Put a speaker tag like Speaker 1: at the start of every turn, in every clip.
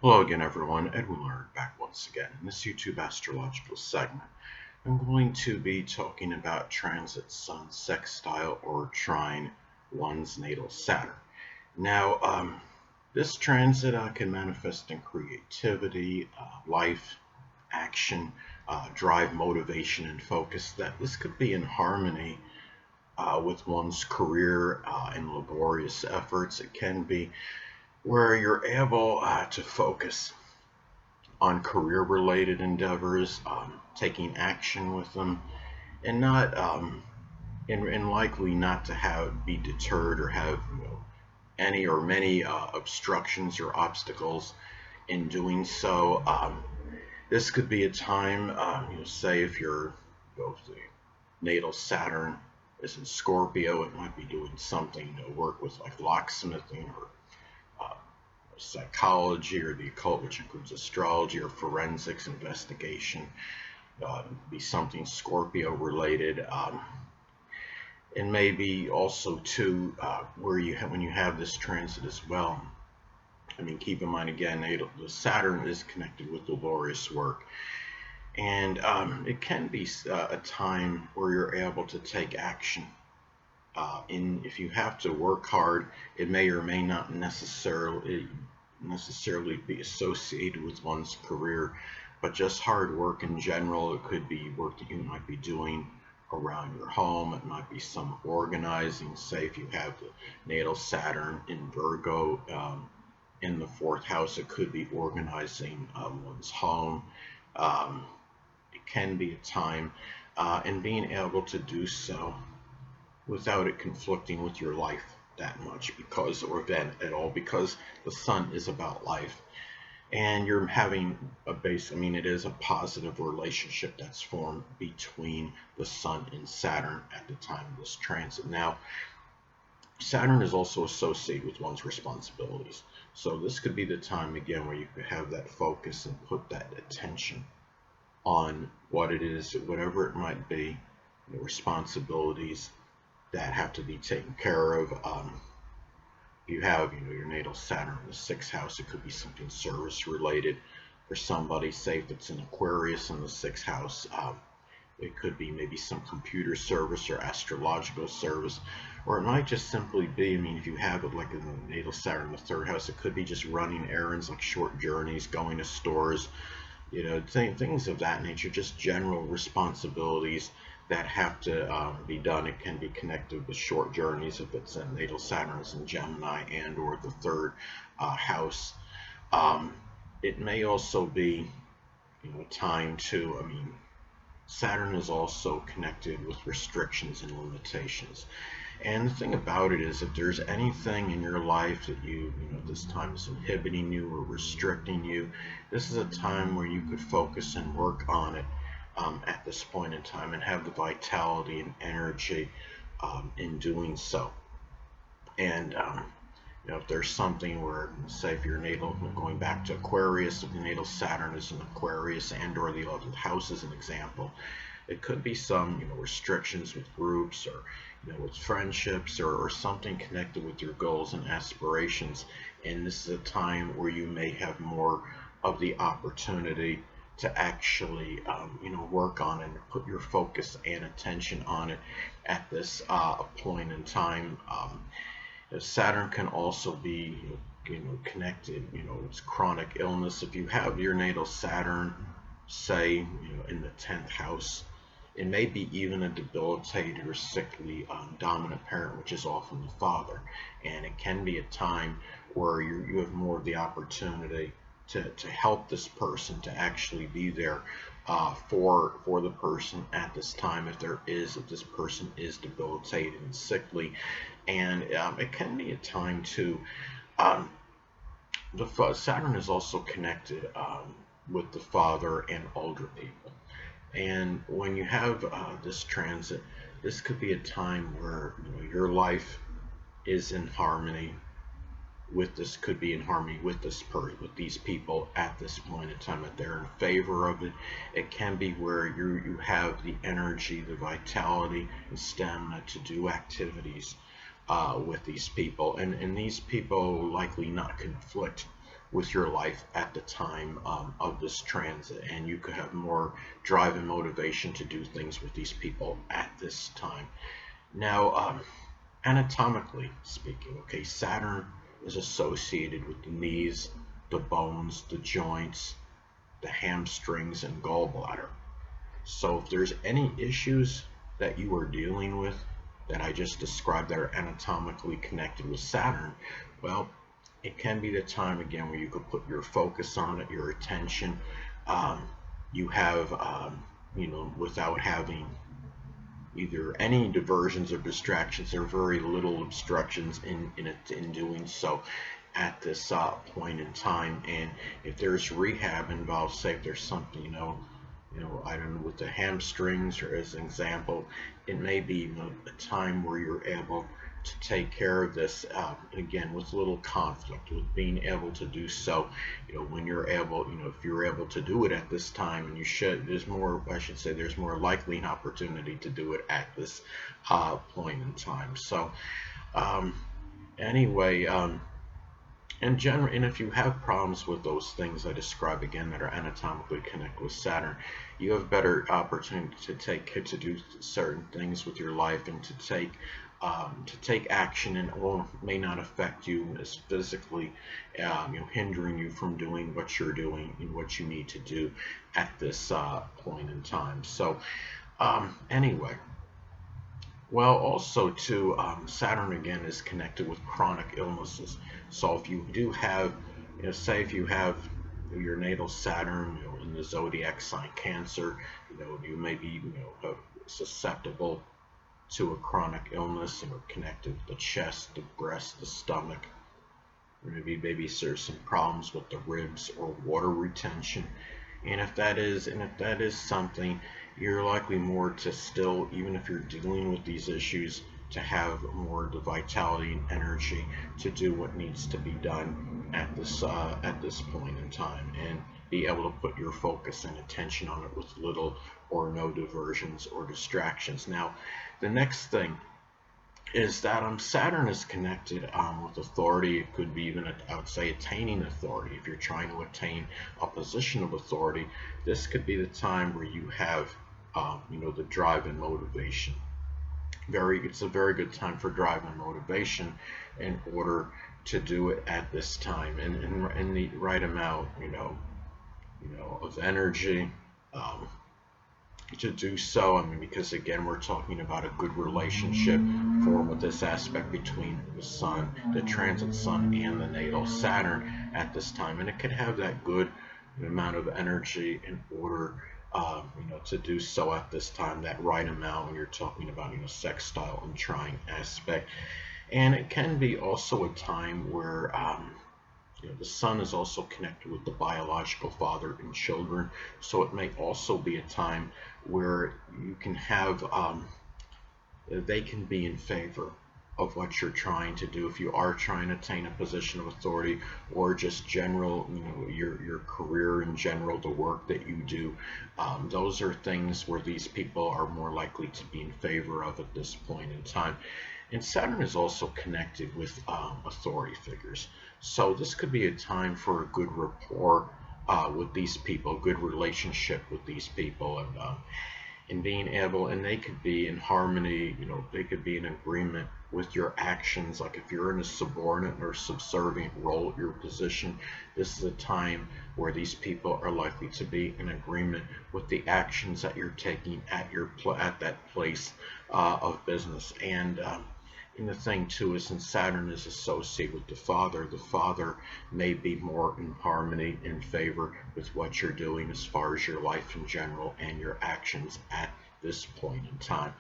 Speaker 1: Hello again, everyone. Edwin Learnard back once again in this YouTube astrological segment. I'm going to be talking about transit Sun sextile or trine one's natal Saturn. Now, this transit can manifest in creativity, life, action, drive, motivation, and focus. That this could be in harmony with one's career and laborious efforts. It can be where you're able to focus on career-related endeavors, taking action with them, and not and likely not to be deterred or have any or many obstructions or obstacles in doing so. This could be a time, say if the natal Saturn is in Scorpio, it might be doing something to work with like locksmithing or psychology or the occult, which includes astrology or forensics investigation. Be something Scorpio related, and maybe also too where when you have this transit as well. I mean, keep in mind again, the Saturn is connected with laborious work, and it can be a time where you're able to take action. If you have to work hard, it may or may not necessarily be associated with one's career, but just hard work in general. It could be work that you might be doing around your home. It might be some organizing. Say if you have the natal Saturn in Virgo in the fourth house, it could be organizing one's home. It can be a time and being able to do so without it conflicting with your life that much because the sun is about life, and you're having it is a positive relationship that's formed between the sun and Saturn at the time of this transit. Now, Saturn is also associated with one's responsibilities, so this could be the time again where you could have that focus and put that attention on what it is, whatever it might be, the responsibilities that have to be taken care of. You have, your natal Saturn in the sixth house. It could be something service related for somebody. Say if it's an Aquarius in the sixth house, it could be maybe some computer service or astrological service, or it might just simply be, if you have it like in the natal Saturn in the third house, it could be just running errands, like short journeys, going to stores, things of that nature, just general responsibilities that have to be done. It can be connected with short journeys if it's in natal Saturn is in Gemini and or the third house. It may also be a time to, Saturn is also connected with restrictions and limitations. And the thing about it is, if there's anything in your life that this time is inhibiting you or restricting you, this is a time where you could focus and work on it at this point in time and have the vitality and energy in doing so. And if there's something where, say if your natal, going back to Aquarius, if the natal Saturn is in Aquarius and or the 11th house as an example, it could be some restrictions with groups or with friendships or something connected with your goals and aspirations. And this is a time where you may have more of the opportunity to actually work on it and put your focus and attention on it at this point in time. Saturn can also be connected, it's chronic illness. If you have your natal Saturn, say in the 10th house, it may be even a debilitated or sickly dominant parent, which is often the father, and it can be a time where you have more of the opportunity to help this person, to actually be there for the person at this time if this person is debilitated and sickly. And it can be a time to Saturn is also connected with the father and older people. And when you have this transit, this could be a time where your life is in harmony with this, could be in harmony with with these people at this point in time, that they're in favor of it. It can be where you have the energy, the vitality and stamina to do activities with these people, and these people likely not conflict with your life at the time of this transit, and you could have more drive and motivation to do things with these people at this time. Now, anatomically speaking, okay, Saturn is associated with the knees, the bones, the joints, the hamstrings, and gallbladder. So if there's any issues that you are dealing with that I just described that are anatomically connected with Saturn, well, it can be the time again where you could put your focus on it, your attention. You have, without having either any diversions or distractions, there are very little obstructions in doing so at this point in time. And if there's rehab involved, say if there's something, I don't know, with the hamstrings, or as an example, it may be a time where you're able to take care of this, again, with little conflict, with being able to do so, when you're able, if you're able to do it at this time, and you should, there's more, I should say, there's more likely an opportunity to do it at this point in time. So anyway, in general, and if you have problems with those things I describe again that are anatomically connected with Saturn, you have better opportunity to do certain things with your life, and to take action, and it may not affect you as physically, hindering you from doing what you're doing and what you need to do at this point in time. So anyway. Well, also too, Saturn again is connected with chronic illnesses. So if you do have, say if you have your natal Saturn, in the zodiac sign Cancer, you may be, susceptible to a chronic illness, connected with the chest, the breast, the stomach. Maybe there's some problems with the ribs or water retention. And if that is something, you're likely more to still, even if you're dealing with these issues, to have more the vitality and energy to do what needs to be done at this point in time, and be able to put your focus and attention on it with little or no diversions or distractions. Now, the next thing is that Saturn is connected with authority. It could be even, I would say, attaining authority. If you're trying to attain a position of authority, this could be the time where you have, the drive and motivation. It's a very good time for drive and motivation in order to do it at this time, and in the right amount, of energy. To do so, because again, we're talking about a good relationship formed with this aspect between the Sun, the transit Sun, and the natal Saturn at this time, and it can have that good amount of energy in order, to do so at this time, that right amount when you're talking about, sextile and trine aspect. And it can be also a time where the Sun is also connected with the biological father and children, so it may also be a time where you can have, they can be in favor of what you're trying to do if you are trying to attain a position of authority, or just general, your career in general, the work that you do. Those are things where these people are more likely to be in favor of at this point in time. And Saturn is also connected with authority figures. So this could be a time for a good rapport with these people, good relationship with these people, and being able, and they could be in harmony, they could be in agreement with your actions. Like if you're in a subordinate or subservient role at your position, this is a time where these people are likely to be in agreement with the actions that you're taking at that place of business. And the thing too is, since Saturn is associated with the father may be more in harmony, in favor with what you're doing as far as your life in general and your actions at this point in time.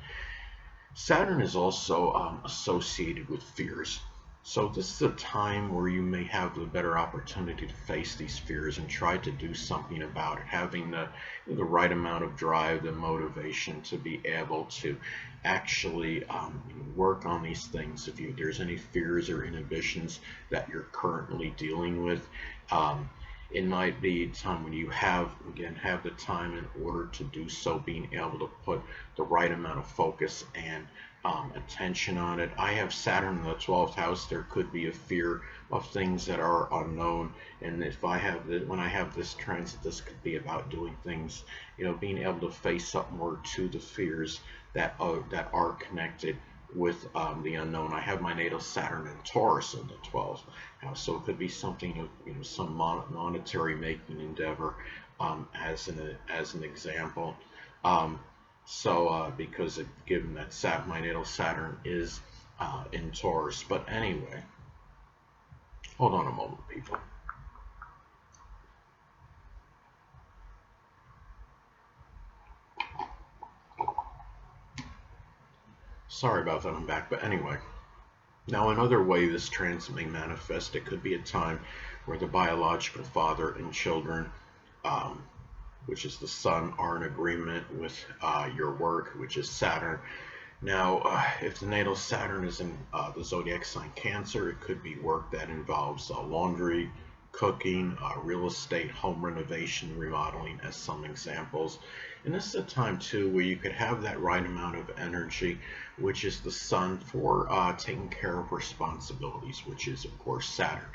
Speaker 1: Saturn is also associated with fears. So this is a time where you may have the better opportunity to face these fears and try to do something about it, having the right amount of drive, the motivation to be able to actually work on these things. If there's any fears or inhibitions that you're currently dealing with, it might be a time when you have the time in order to do so, being able to put the right amount of focus and attention on it. I have Saturn in the 12th house. There could be a fear of things that are unknown, And if I have when I have this transit, this could be about doing things, being able to face up more to the fears that are connected with the unknown. I have my natal Saturn in Taurus in the 12th house, so it could be something of some monetary making endeavor, as an example. Because given that my natal Saturn is in Taurus. But anyway, hold on a moment, people. Sorry about that, I'm back. But anyway, now another way this transit may manifest, it could be a time where the biological father and children, which is the sun, are in agreement with your work, which is Saturn. Now, if the natal Saturn is in the zodiac sign Cancer, it could be work that involves laundry, cooking, real estate, home renovation, remodeling, as some examples. And this is a time too where you could have that right amount of energy, which is the sun, for taking care of responsibilities, which is of course Saturn.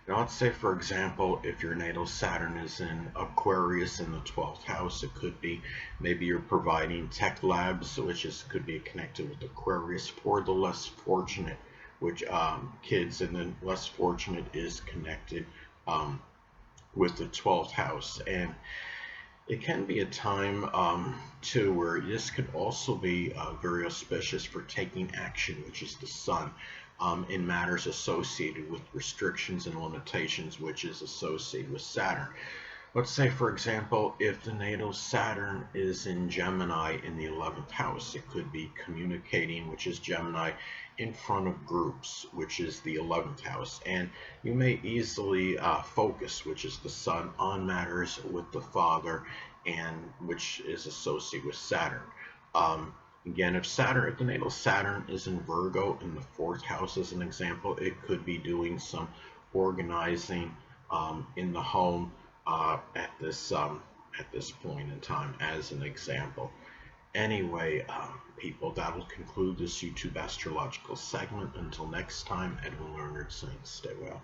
Speaker 1: Now let's say, for example, if your natal Saturn is in Aquarius in the 12th house, it could be maybe you're providing tech labs, which could be connected with Aquarius, for the less fortunate, which kids, and then less fortunate is connected with the 12th house. And it can be a time too where this could also be very auspicious for taking action, which is the sun, in matters associated with restrictions and limitations, which is associated with Saturn. Let's say, for example, if the natal Saturn is in Gemini in the 11th house, it could be communicating, which is Gemini, in front of groups, which is the 11th house. And you may easily focus, which is the sun, on matters with the father, and which is associated with Saturn. Again, if the natal Saturn is in Virgo in the 4th house, as an example, it could be doing some organizing in the home at this point in time, as an example. Anyway, people, that will conclude this YouTube astrological segment. Until next time, Edwin Learnard saying stay well.